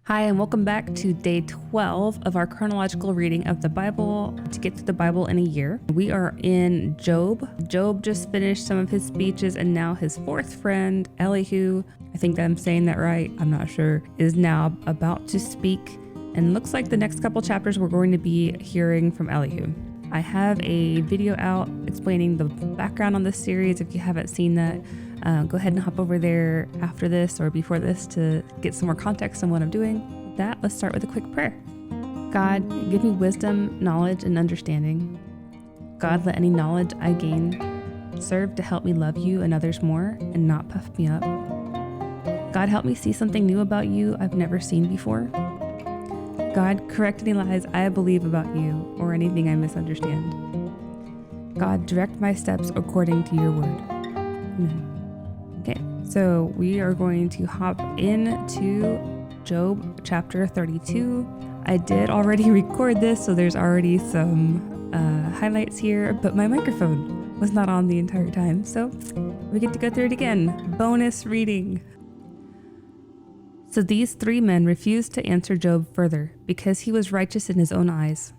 Hi, and welcome back to day 12 of our chronological reading of the Bible to get through the Bible in a year. We are in Job. Job just finished some of his speeches, and now his fourth friend, Elihu, I think I'm saying that right, I'm not sure, is now about to speak. And looks like the next couple chapters we're going to be hearing from Elihu. I have a video out explaining the background on this series. If you haven't seen that, go ahead and hop over there after this or before this to get some more context on what I'm doing. With that, let's start with a quick prayer. God, give me wisdom, knowledge, and understanding. God, let any knowledge I gain serve to help me love you and others more and not puff me up. God, help me see something new about you I've never seen before. God, correct any lies I believe about you or anything I misunderstand. God, direct my steps according to your word. Amen. Okay, so we are going to hop into Job chapter 32. I did already record this, so there's already some highlights here, but my microphone was not on the entire time, so we get to go through it again. Bonus reading. So these three men refused to answer Job further, because he was righteous in his own eyes.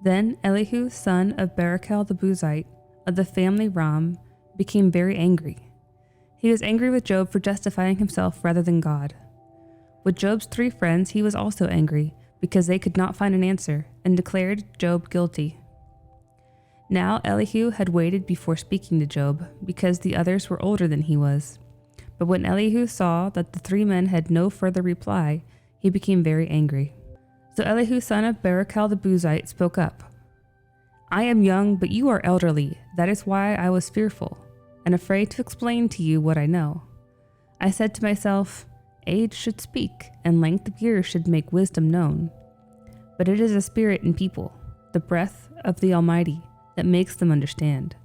Then Elihu, son of Barachel the Buzite, of the family Ram, became very angry. He was angry with Job for justifying himself rather than God. With Job's three friends, he was also angry, because they could not find an answer, and declared Job guilty. Now Elihu had waited before speaking to Job, because the others were older than he was. But when Elihu saw that the three men had no further reply, he became very angry. So Elihu, son of Barachel the Buzite, spoke up. I am young, but you are elderly. That is why I was fearful, and afraid to explain to you what I know. I said to myself, age should speak, and length of years should make wisdom known. But it is a spirit in people, the breath of the Almighty, that makes them understand.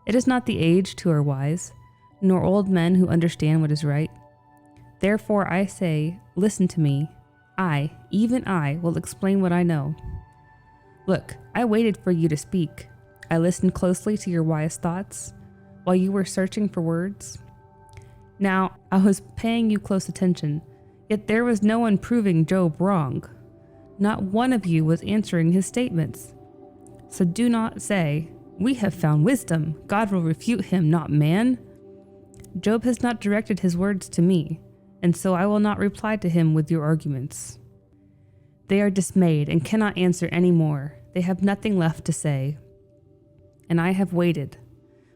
It is not the aged who are wise, nor old men who understand what is right. Therefore I say, listen to me. I, even I, will explain what I know. Look, I waited for you to speak. I listened closely to your wise thoughts while you were searching for words. Now, I was paying you close attention, yet there was no one proving Job wrong. Not one of you was answering his statements. So do not say, we have found wisdom. God will refute him, not man. Job has not directed his words to me, and so I will not reply to him with your arguments. They are dismayed and cannot answer any more. They have nothing left to say. And I have waited.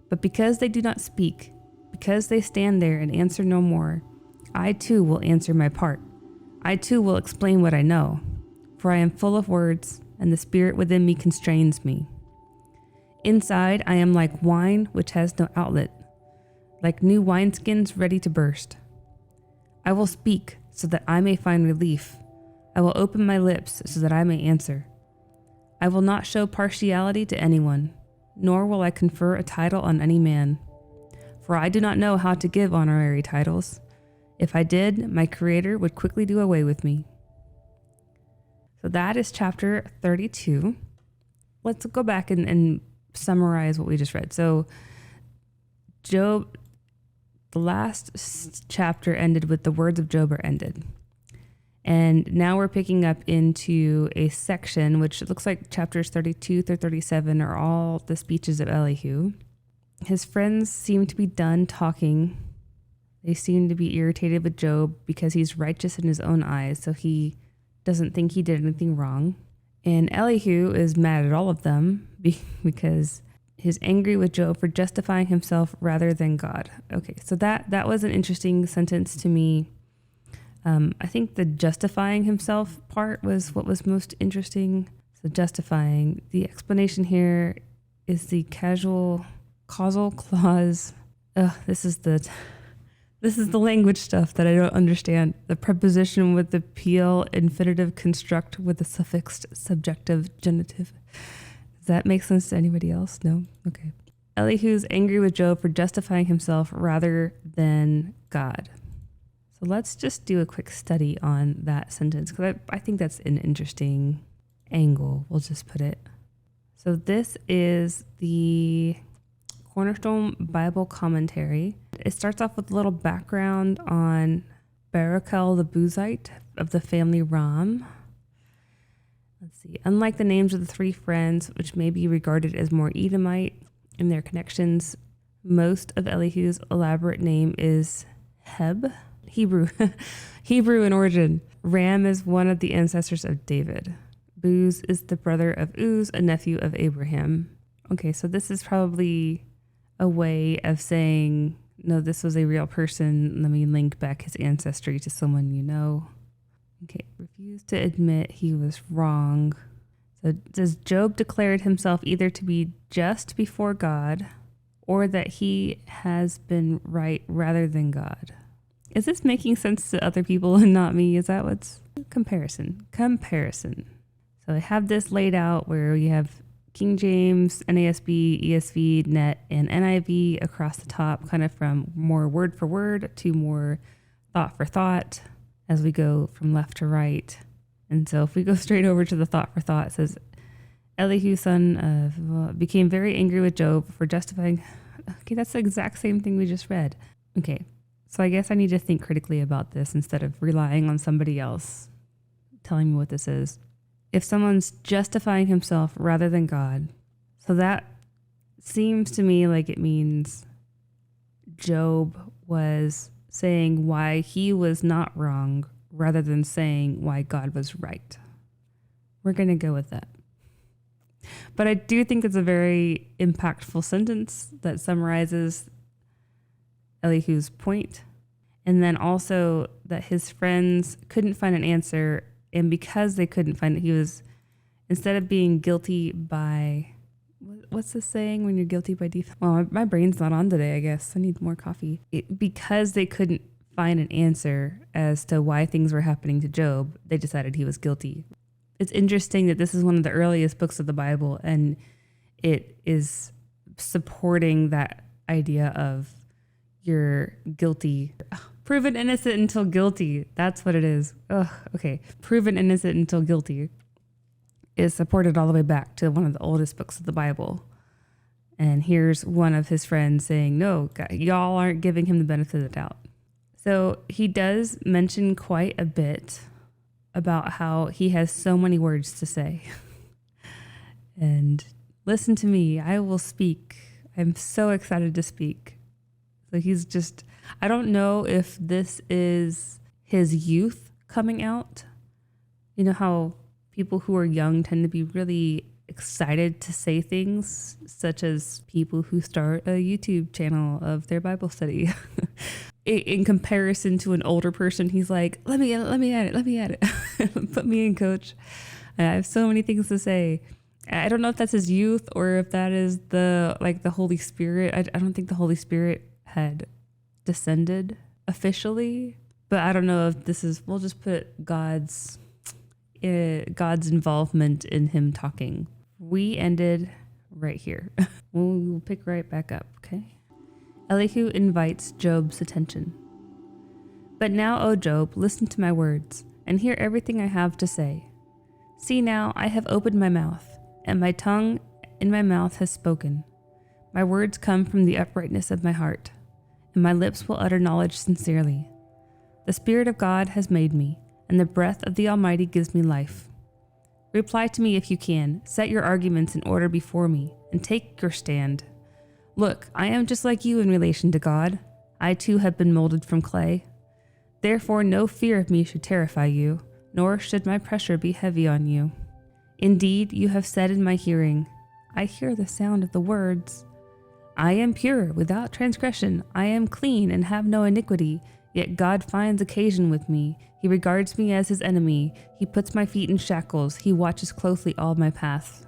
But because they do not speak, because they stand there and answer no more, I too will answer my part. I too will explain what I know, for I am full of words, and the spirit within me constrains me. Inside I am like wine which has no outlet, like new wineskins ready to burst. I will speak so that I may find relief. I will open my lips so that I may answer. I will not show partiality to anyone, nor will I confer a title on any man. For I do not know how to give honorary titles. If I did, my Creator would quickly do away with me. So that is chapter 32. Let's go back and summarize what we just read. So Job, the last chapter ended with the words of Job are ended. And now we're picking up into a section, which looks like chapters 32 through 37 are all the speeches of Elihu. His friends seem to be done talking. They seem to be irritated with Job because he's righteous in his own eyes, so he doesn't think he did anything wrong. And Elihu is mad at all of them because he's angry with Job for justifying himself rather than God. Okay, so that was an interesting sentence to me. I think the justifying himself part was what was most interesting. So justifying, the explanation here is the causal clause. This is the language stuff that I don't understand. The preposition with the PL infinitive construct with the suffixed subjective genitive. Does that make sense to anybody else? No? Okay. Elihu's angry with Job for justifying himself rather than God. So let's just do a quick study on that sentence, because I think that's an interesting angle, we'll just put it. So this is the Cornerstone Bible Commentary. It starts off with a little background on Barachel the Buzite of the family Ram. Let's see. Unlike the names of the three friends, which may be regarded as more Edomite in their connections, most of Elihu's elaborate name is Heb, Hebrew, Hebrew in origin. Ram is one of the ancestors of David. Buz is the brother of Uz, a nephew of Abraham. Okay, so this is probably a way of saying, no, this was a real person. Let me link back his ancestry to someone you know. Okay, refused to admit he was wrong. So it says Job declared himself either to be just before God or that he has been right rather than God. Is this making sense to other people and not me? Is that what's comparison? So I have this laid out where you have King James, NASB, ESV, NET, and NIV across the top, kind of from more word for word to more thought for thought as we go from left to right. And so if we go straight over to the thought for thought, it says, Elihu, son of, became very angry with Job for justifying. Okay, that's the exact same thing we just read. Okay, so I guess I need to think critically about this instead of relying on somebody else telling me what this is. If someone's justifying himself rather than God, so that seems to me like it means Job was saying why he was not wrong rather than saying why God was right. We're going to go with that. But I do think it's a very impactful sentence that summarizes Elihu's point. And then also that his friends couldn't find an answer. And because they couldn't find it, he was, instead of being guilty by, what's the saying when you're guilty by default? Well, my brain's not on today, I guess. I need more coffee. Because they couldn't find an answer as to why things were happening to Job, they decided he was guilty. It's interesting that this is one of the earliest books of the Bible, and it is supporting that idea of you're guilty. Proven innocent until guilty. That's what it is. Okay. Proven innocent until guilty is supported all the way back to one of the oldest books of the Bible. And here's one of his friends saying, no, God, y'all aren't giving him the benefit of the doubt. So he does mention quite a bit about how he has so many words to say. And listen to me, I will speak. I'm so excited to speak. So he's just, I don't know if this is his youth coming out. You know how people who are young tend to be really excited to say things, such as people who start a YouTube channel of their Bible study. In comparison to an older person, he's like, let me at it. Put me in, coach. I have so many things to say. I don't know if that's his youth or if that is the Holy Spirit. I don't think the Holy Spirit had descended officially, but I don't know if this is, we'll just put God's involvement in him talking. We ended right here. We'll pick right back up, okay? Elihu invites Job's attention. But now, O Job, listen to my words, and hear everything I have to say. See now, I have opened my mouth, and my tongue in my mouth has spoken. My words come from the uprightness of my heart, and my lips will utter knowledge sincerely. The Spirit of God has made me, and the breath of the Almighty gives me life. Reply to me if you can, set your arguments in order before me, and take your stand. Look, I am just like you in relation to God. I too have been molded from clay. Therefore no fear of me should terrify you, nor should my pressure be heavy on you. Indeed, you have said in my hearing, I hear the sound of the words. I am pure, without transgression. I am clean and have no iniquity. Yet God finds occasion with me. He regards me as his enemy. He puts my feet in shackles. He watches closely all my paths.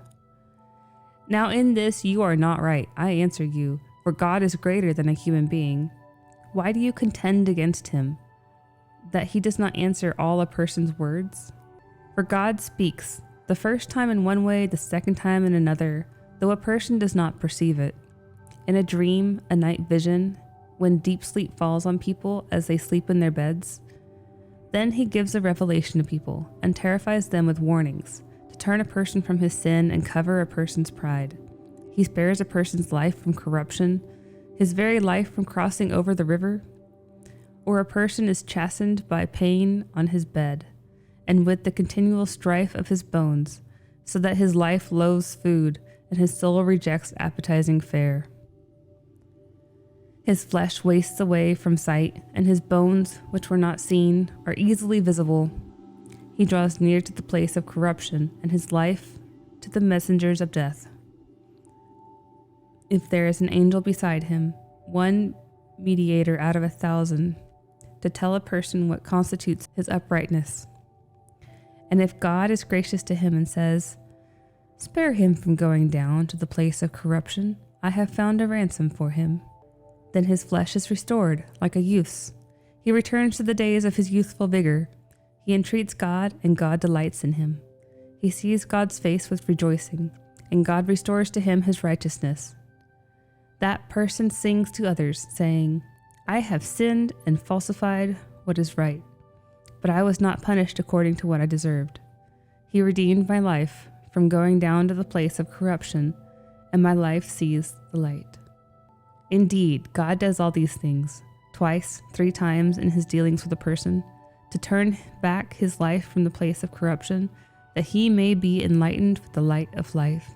Now in this you are not right, I answer you, for God is greater than a human being. Why do you contend against him, that he does not answer all a person's words? For God speaks, the first time in one way, the second time in another, though a person does not perceive it. In a dream, a night vision, when deep sleep falls on people as they sleep in their beds, then he gives a revelation to people and terrifies them with warnings, to turn a person from his sin and cover a person's pride. He spares a person's life from corruption, his very life from crossing over the river. Or a person is chastened by pain on his bed, and with the continual strife of his bones, so that his life loathes food, and his soul rejects appetizing fare. His flesh wastes away from sight, and his bones, which were not seen, are easily visible. He draws near to the place of corruption, and his life to the messengers of death. If there is an angel beside him, one mediator out of 1,000, to tell a person what constitutes his uprightness. And if God is gracious to him and says, "Spare him from going down to the place of corruption, I have found a ransom for him," then his flesh is restored like a youth's. He returns to the days of his youthful vigor. He entreats God, and God delights in him. He sees God's face with rejoicing, and God restores to him his righteousness. That person sings to others, saying, "I have sinned and falsified what is right, but I was not punished according to what I deserved. He redeemed my life from going down to the place of corruption, and my life sees the light." Indeed, God does all these things, twice, 3 times in his dealings with a person, to turn back his life from the place of corruption, that he may be enlightened with the light of life.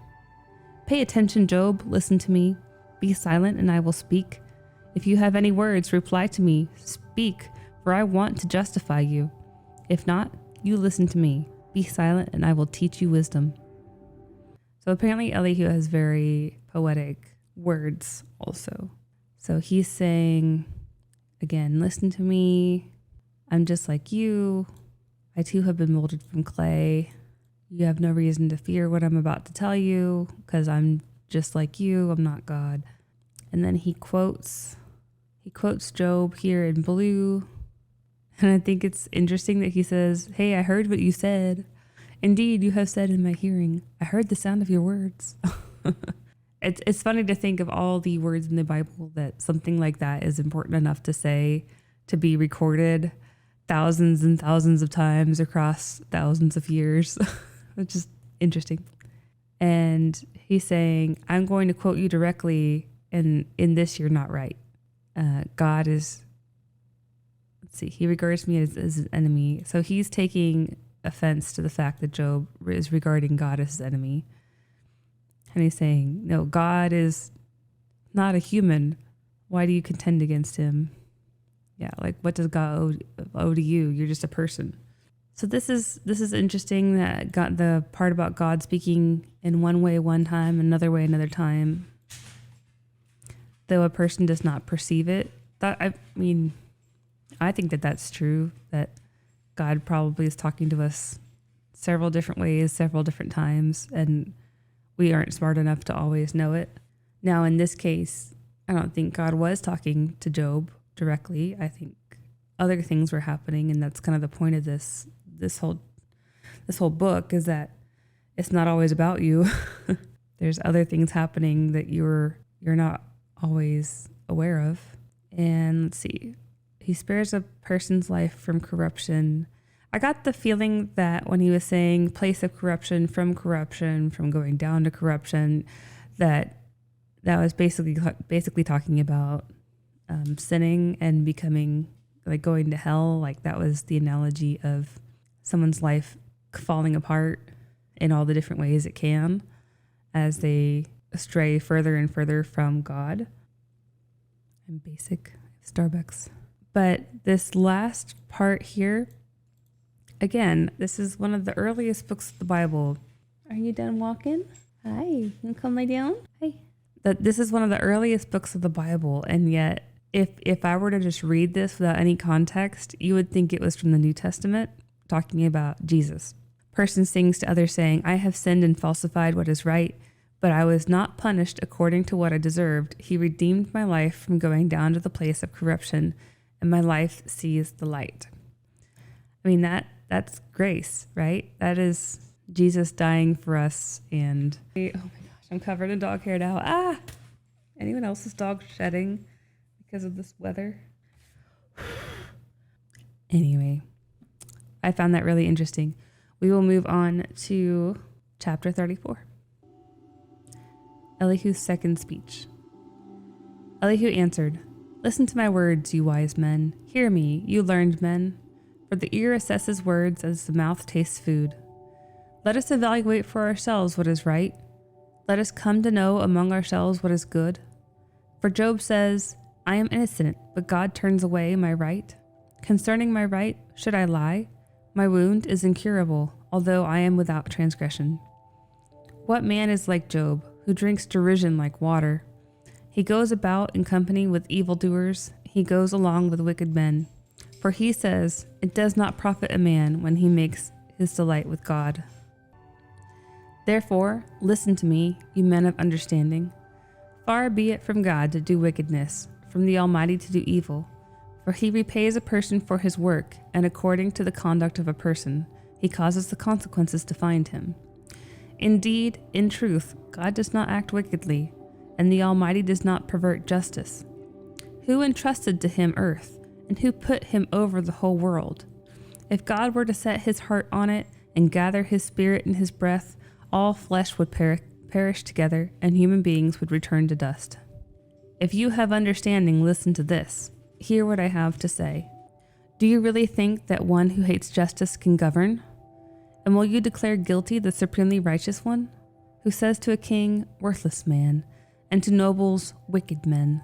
Pay attention, Job, listen to me. Be silent, and I will speak. If you have any words, reply to me. Speak, for I want to justify you. If not, you listen to me. Be silent, and I will teach you wisdom. So apparently Elihu has very poetic words also. So he's saying, again, listen to me. I'm just like you. I too have been molded from clay. You have no reason to fear what I'm about to tell you, because I'm just like you. I'm not God. And then he quotes Job here in blue. And I think it's interesting that he says, "Hey, I heard what you said. Indeed, you have said in my hearing. I heard the sound of your words." It's funny to think of all the words in the Bible that something like that is important enough to say, to be recorded thousands and thousands of times across thousands of years. It's just interesting. And he's saying, I'm going to quote you directly, and in this you're not right. God is, he regards me as his enemy. So he's taking offense to the fact that Job is regarding God as his enemy. And he's saying, no, God is not a human. Why do you contend against him? Yeah, like what does God owe to you? You're just a person. So this is interesting that got the part about God speaking in one way one time, another way another time, though a person does not perceive it. I think that that's true, that God probably is talking to us several different ways, several different times, and we aren't smart enough to always know it. Now, in this case, I don't think God was talking to Job directly. I think other things were happening, and that's kind of the point of this whole book, is that it's not always about you. There's other things happening that you're not always aware of. And let's see. He spares a person's life from corruption. I got the feeling that when he was saying place of corruption, from going down to corruption, that was basically talking about sinning and becoming, like, going to hell. Like, that was the analogy of someone's life falling apart in all the different ways it can as they stray further and further from God. And basic Starbucks. But this last part here, again, this is one of the earliest books of the Bible. Are you done walking? Hi, you come lay down? Hi. This is one of the earliest books of the Bible, and yet if I were to just read this without any context, you would think it was from the New Testament, talking about Jesus. Person sings to others saying, I have sinned and falsified what is right, but I was not punished according to what I deserved. He redeemed my life from going down to the place of corruption, and my life sees the light. I mean, that's grace, right? That is Jesus dying for us. And oh my gosh, I'm covered in dog hair now. Anyone else's dog shedding because of this weather? Anyway, I found that really interesting. We will move on to chapter 34. Elihu's second speech. Elihu answered, Listen to my words, you wise men. Hear me, you learned men. For the ear assesses words as the mouth tastes food. Let us evaluate for ourselves what is right. Let us come to know among ourselves what is good. For Job says, I am innocent, but God turns away my right. Concerning my right, should I lie? My wound is incurable, although I am without transgression. What man is like Job, who drinks derision like water? He goes about in company with evildoers. He goes along with wicked men. For he says, it does not profit a man when he makes his delight with God. Therefore, listen to me, you men of understanding. Far be it from God to do wickedness, from the Almighty to do evil. For he repays a person for his work, and according to the conduct of a person, he causes the consequences to find him. Indeed, in truth, God does not act wickedly, and the Almighty does not pervert justice. Who entrusted to him earth, and who put him over the whole world? If God were to set his heart on it, and gather his spirit in his breath, all flesh would perish together, and human beings would return to dust. If you have understanding, listen to this. Hear what I have to say. Do you really think that one who hates justice can govern? And will you declare guilty the supremely righteous one, who says to a king, worthless man, and to nobles, wicked men,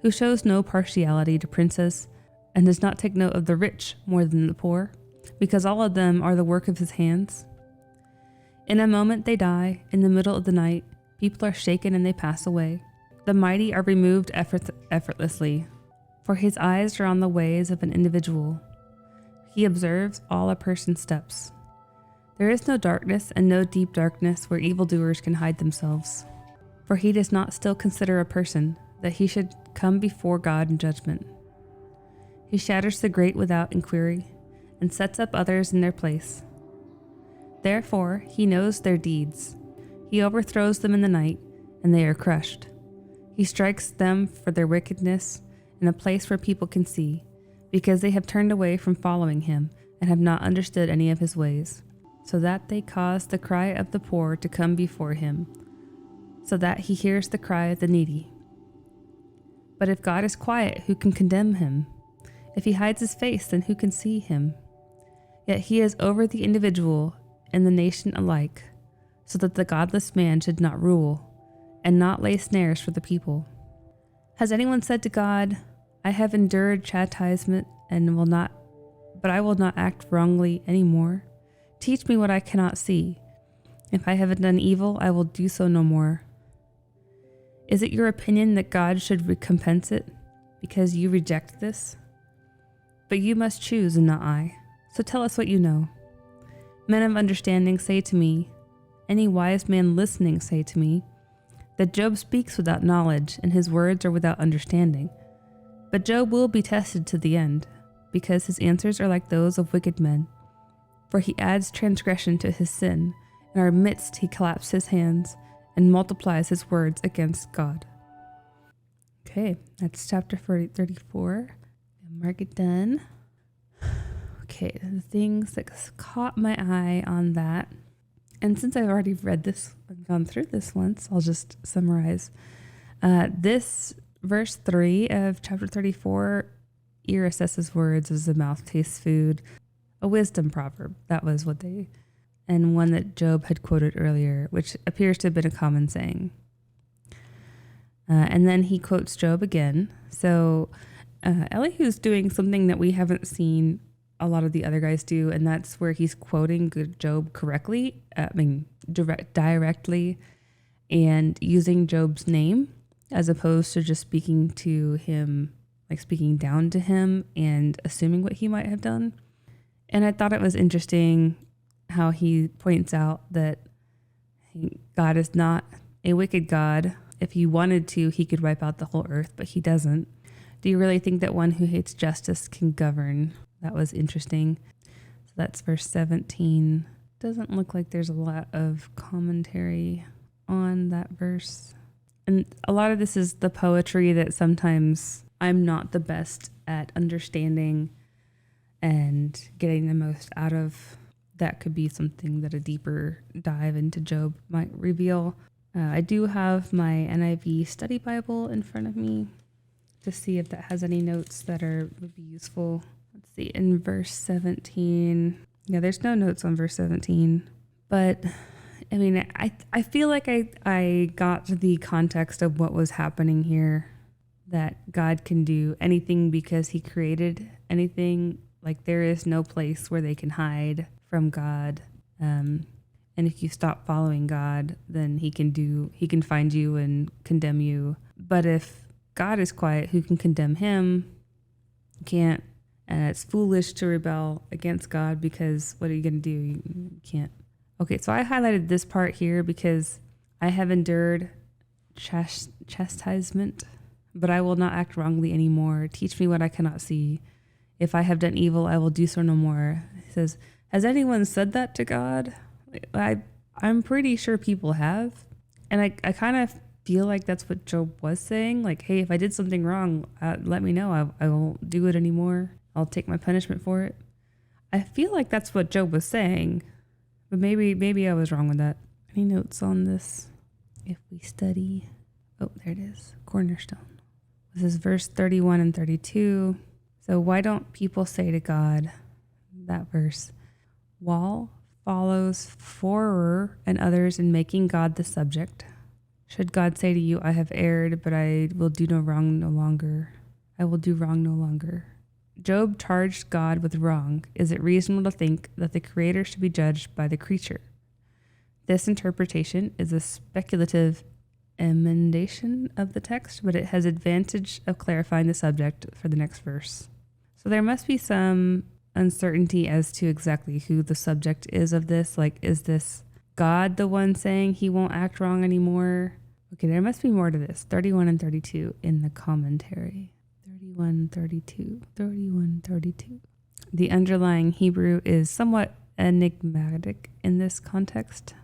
who shows no partiality to princes, and does not take note of the rich more than the poor, because all of them are the work of his hands? In a moment they die, in the middle of the night, people are shaken and they pass away. The mighty are removed effortlessly, for his eyes are on the ways of an individual. He observes all a person's steps. There is no darkness and no deep darkness where evildoers can hide themselves. For he does not still consider a person, that he should come before God in judgment. He shatters the great without inquiry, and sets up others in their place. Therefore he knows their deeds. He overthrows them in the night, and they are crushed. He strikes them for their wickedness in a place where people can see, because they have turned away from following him and have not understood any of his ways, so that they cause the cry of the poor to come before him, so that he hears the cry of the needy. But if God is quiet, who can condemn him? If he hides his face, then who can see him? Yet he is over the individual and the nation alike, so that the godless man should not rule, and not lay snares for the people. Has anyone said to God, I have endured chastisement but I will not act wrongly any more? Teach me what I cannot see. If I have done evil, I will do so no more. Is it your opinion that God should recompense it, because you reject this? But you must choose and not I. So tell us what you know. Men of understanding say to me, any wise man listening say to me, that Job speaks without knowledge, and his words are without understanding. But Job will be tested to the end, because his answers are like those of wicked men. For he adds transgression to his sin. In our midst he claps his hands, and multiplies his words against God. Okay, that's chapter 34. Mark it done. Okay, the things that caught my eye on that. And since I've already read this and gone through this once, I'll just summarize. This verse 3 of chapter 34, ear assesses words as the mouth tastes food. A wisdom proverb. That was what and one that Job had quoted earlier, which appears to have been a common saying. And then he quotes Job again. So Elihu's doing something that we haven't seen a lot of the other guys do, and that's where he's quoting Job correctly, directly, and using Job's name as opposed to just speaking to him, like speaking down to him and assuming what he might have done. And I thought it was interesting how he points out that God is not a wicked God. If he wanted to, he could wipe out the whole earth, but he doesn't. Do you really think that one who hates justice can govern? That was interesting. So that's verse 17. Doesn't look like there's a lot of commentary on that verse. And a lot of this is the poetry that sometimes I'm not the best at understanding and getting the most out of. That could be something that a deeper dive into Job might reveal. I do have my NIV study Bible in front of me. to see if that has any notes that would be useful. Let's see, in verse 17. Yeah, there's no notes on verse 17. But I mean, I feel like I got the context of what was happening here, that God can do anything because he created anything. Like, there is no place where they can hide from God. And if you stop following God, then he can find you and condemn you. But if God is quiet, who can condemn him? You can't. And it's foolish to rebel against God, because what are you going to do? You can't. Okay, so I highlighted this part here because I have endured chastisement, but I will not act wrongly anymore. Teach me what I cannot see. If I have done evil, I will do so no more. He says, has anyone said that to God? I'm pretty sure people have. And I kind of feel like that's what Job was saying. Like, hey, if I did something wrong, let me know. I won't do it anymore. I'll take my punishment for it. I feel like that's what Job was saying. But maybe I was wrong with that. Any notes on this? If we study. Oh, there it is. Cornerstone. This is verse 31 and 32. So why don't people say to God, that verse, wall follows Forer and others in making God the subject. Should God say to you, I have erred, but I will do wrong no longer. I will do wrong no longer. Job charged God with wrong. Is it reasonable to think that the Creator should be judged by the creature? This interpretation is a speculative emendation of the text, but it has advantage of clarifying the subject for the next verse. So there must be some uncertainty as to exactly who the subject is of this. Like, is this God the one saying he won't act wrong anymore? Okay, there must be more to this. 31 and 32 in the commentary. 31, 32. The underlying Hebrew is somewhat enigmatic in this context.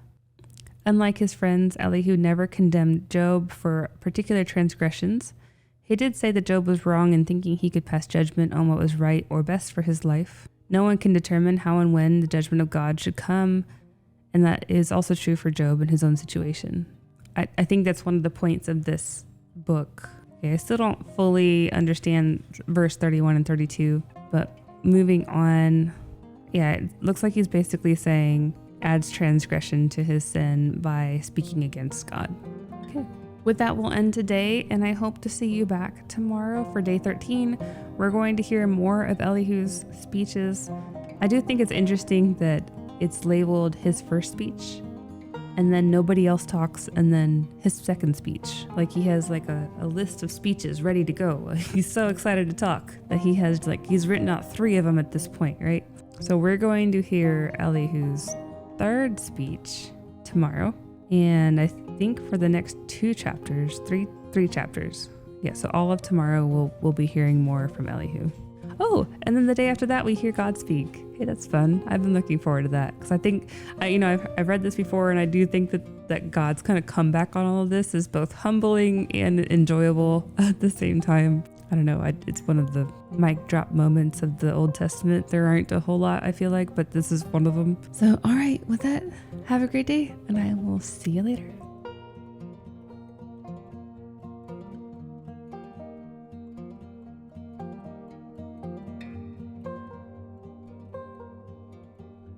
Unlike his friends, Elihu never condemned Job for particular transgressions. He did say that Job was wrong in thinking he could pass judgment on what was right or best for his life. No one can determine how and when the judgment of God should come, and that is also true for Job in his own situation. I think that's one of the points of this book. Okay, I still don't fully understand verse 31 and 32, but moving on, yeah, it looks like he's basically saying adds transgression to his sin by speaking against God. Okay, with that, we'll end today, and I hope to see you back tomorrow for day 13. We're going to hear more of Elihu's speeches. I do think it's interesting that it's labeled his first speech, and then nobody else talks, and then his second speech. Like, he has like a list of speeches ready to go. He's so excited to talk that he's written out 3 of them at this point, right? So we're going to hear Elihu's third speech tomorrow, and I think for the next 2 chapters, three chapters. Yeah, so all of tomorrow we'll be hearing more from Elihu. Oh, and then the day after that we hear God speak. Hey, that's fun. I've been looking forward to that, because I think, I've read this before, and I do think that God's kind of comeback on all of this is both humbling and enjoyable at the same time. I don't know. It's one of the mic drop moments of the Old Testament. There aren't a whole lot, I feel like, but this is one of them. So, all right, with that, have a great day, and I will see you later.